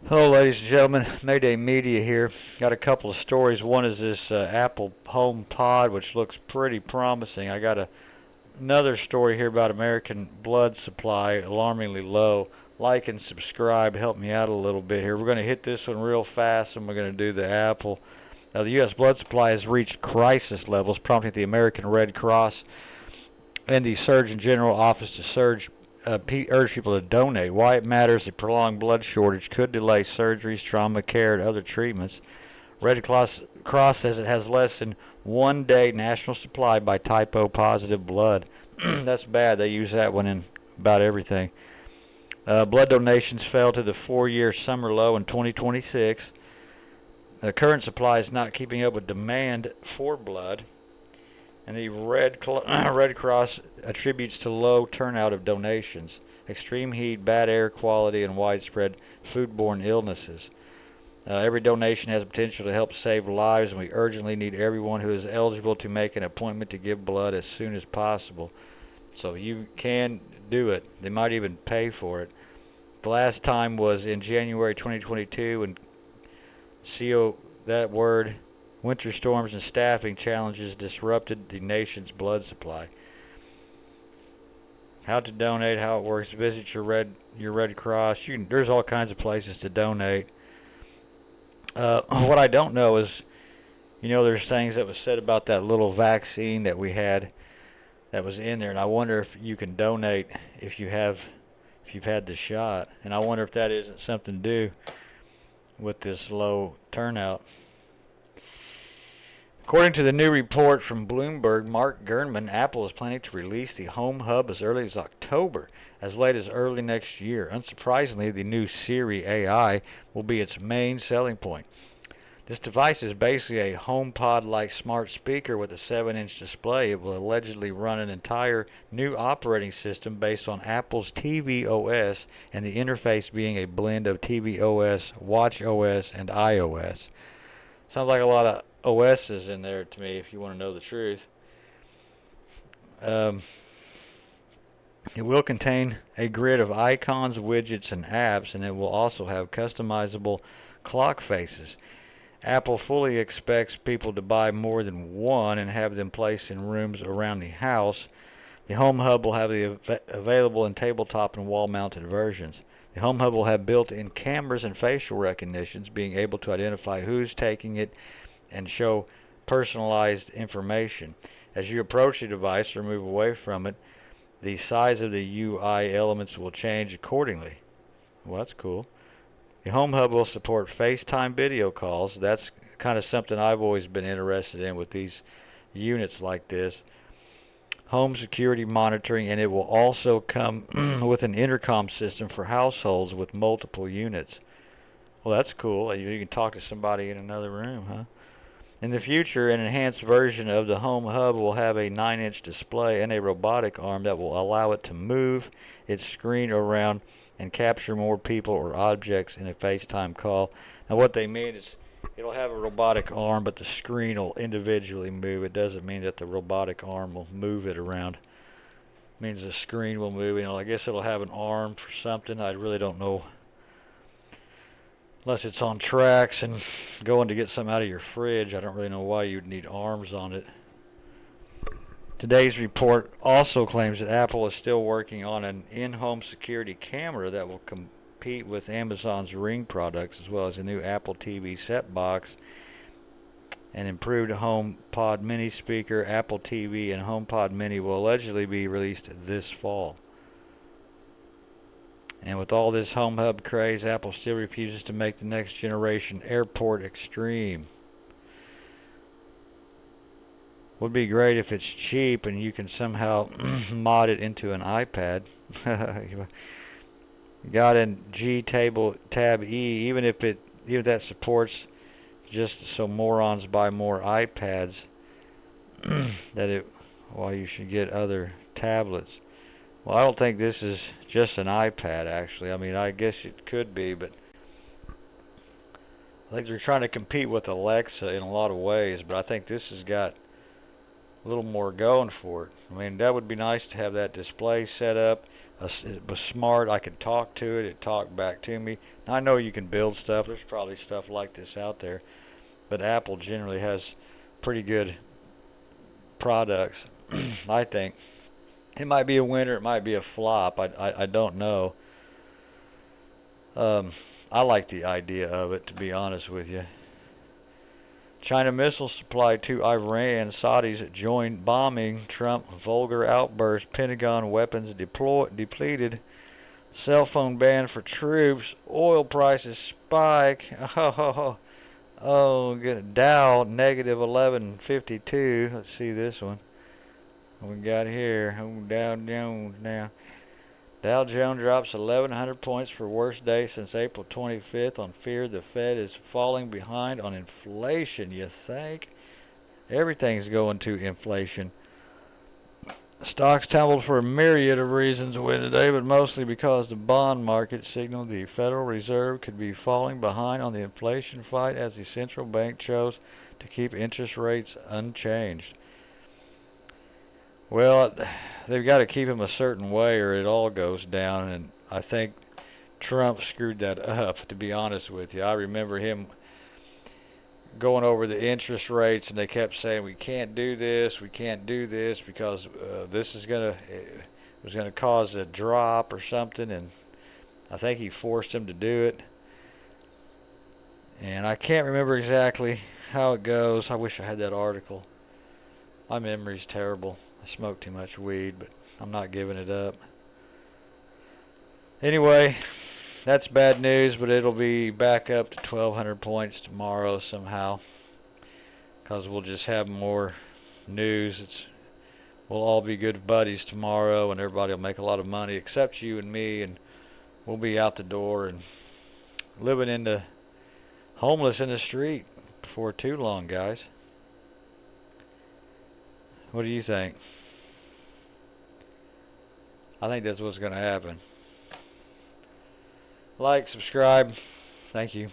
Hello, ladies and gentlemen. Mayday Media here. Got a couple of stories. One is this Apple HomePod, which looks pretty promising. I got another story here about American blood supply, alarmingly low. Like and subscribe. Help me out a little bit here. We're going to hit this one real fast, and we're going to do the Apple. The U.S. blood supply has reached crisis levels, prompting the American Red Cross and the Surgeon General Office to urge people to donate. Why it matters: a prolonged blood shortage could delay surgeries, trauma care, and other treatments. Red Cross says it has less than 1 day national supply by type O positive blood. That's bad. They use that one in about everything. Blood donations fell to the 4-year summer low in 2026. The current supply is not keeping up with demand for blood, and the Red Cross attributes to low turnout of donations, extreme heat, bad air quality, and widespread foodborne illnesses. Every donation has potential to help save lives, and we urgently need everyone who is eligible to make an appointment to give blood as soon as possible. So you can do it. They might even pay for it. The last time was in January 2022, and that word, winter storms and staffing challenges disrupted the nation's blood supply. How to donate, how it works: visit your Red Cross. There's all kinds of places to donate. What I don't know is, there's things that was said about that little vaccine that we had that was in there, and I wonder if you can donate if you've had the shot, and I wonder if that isn't something to do with this low turnout. According to the new report from Bloomberg, Mark Gurman, Apple is planning to release the Home Hub as early as October, as late as early next year. Unsurprisingly, the new Siri AI will be its main selling point. This device is basically a HomePod-like smart speaker with a 7-inch display. It will allegedly run an entire new operating system based on Apple's tvOS, and the interface being a blend of tvOS, watchOS, and iOS. Sounds like a lot of OSs in there to me, if you want to know the truth. It will contain a grid of icons, widgets, and apps, and it will also have customizable clock faces. Apple fully expects people to buy more than one and have them placed in rooms around the house. The Home Hub will have the available in tabletop and wall-mounted versions. The Home Hub will have built-in cameras and facial recognitions, being able to identify who's taking it and show personalized information. As you approach the device or move away from it, the size of the UI elements will change accordingly. Well, that's cool. The Home Hub will support FaceTime video calls. That's kind of something I've always been interested in with these units like this. Home security monitoring, and it will also come with an intercom system for households with multiple units. Well, that's cool. You can talk to somebody in another room, huh? In the future, an enhanced version of the Home Hub will have a 9-inch display and a robotic arm that will allow it to move its screen around and capture more people or objects in a FaceTime call. Now, what they mean is it'll have a robotic arm, but the screen will individually move. It doesn't mean that the robotic arm will move it around. It means the screen will move. I guess it'll have an arm for something. I really don't know. Unless it's on tracks and going to get something out of your fridge, I don't really know why you'd need arms on it. Today's report also claims that Apple is still working on an in-home security camera that will compete with Amazon's Ring products, as well as a new Apple TV set box, an improved HomePod mini speaker. Apple TV and HomePod mini will allegedly be released this fall. And with all this Home Hub craze, Apple still refuses to make the next generation Airport Extreme. Would be great if it's cheap and you can somehow mod it into an iPad. Got in G table tab E, even if that supports just so morons buy more iPads, you should get other tablets. Well, I don't think this is just an iPad, actually. I guess it could be, but I think they're trying to compete with Alexa in a lot of ways, but I think this has got a little more going for it. That would be nice to have that display set up It was smart. I could talk to it. It talked back to me. Now, I know you can build stuff. There's probably stuff like this out there, but Apple generally has pretty good products. I think it might be a winner. It might be a flop. I don't know. Um, I like the idea of it, to be honest with you. China missile supply to Iran. Saudis joined bombing. Trump vulgar outburst. Pentagon weapons depleted. Cell phone ban for troops. Oil prices spike. Oh, good. Dow negative 1152. Let's see this one. What we got here? Oh, Dow Jones now. Dow Jones drops 1,100 points for worst day since April 25th on fear the Fed is falling behind on inflation. You think? Everything's going to inflation. Stocks tumbled for a myriad of reasons today, but mostly because the bond market signaled the Federal Reserve could be falling behind on the inflation fight as the central bank chose to keep interest rates unchanged. Well, they've got to keep them a certain way or it all goes down, and I think Trump screwed that up, to be honest with you. I remember him going over the interest rates, and they kept saying we can't do this because this is it was gonna cause a drop or something, and I think he forced him to do it. And I can't remember exactly how it goes. I wish I had that article. My memory's terrible. I smoke too much weed, but I'm not giving it up. Anyway, that's bad news, but it'll be back up to 1,200 points tomorrow somehow, because we'll just have more news. We'll all be good buddies tomorrow, and everybody will make a lot of money except you and me, and we'll be out the door and living in the homeless in the street before too long, guys. What do you think? I think that's what's going to happen. Like, subscribe. Thank you.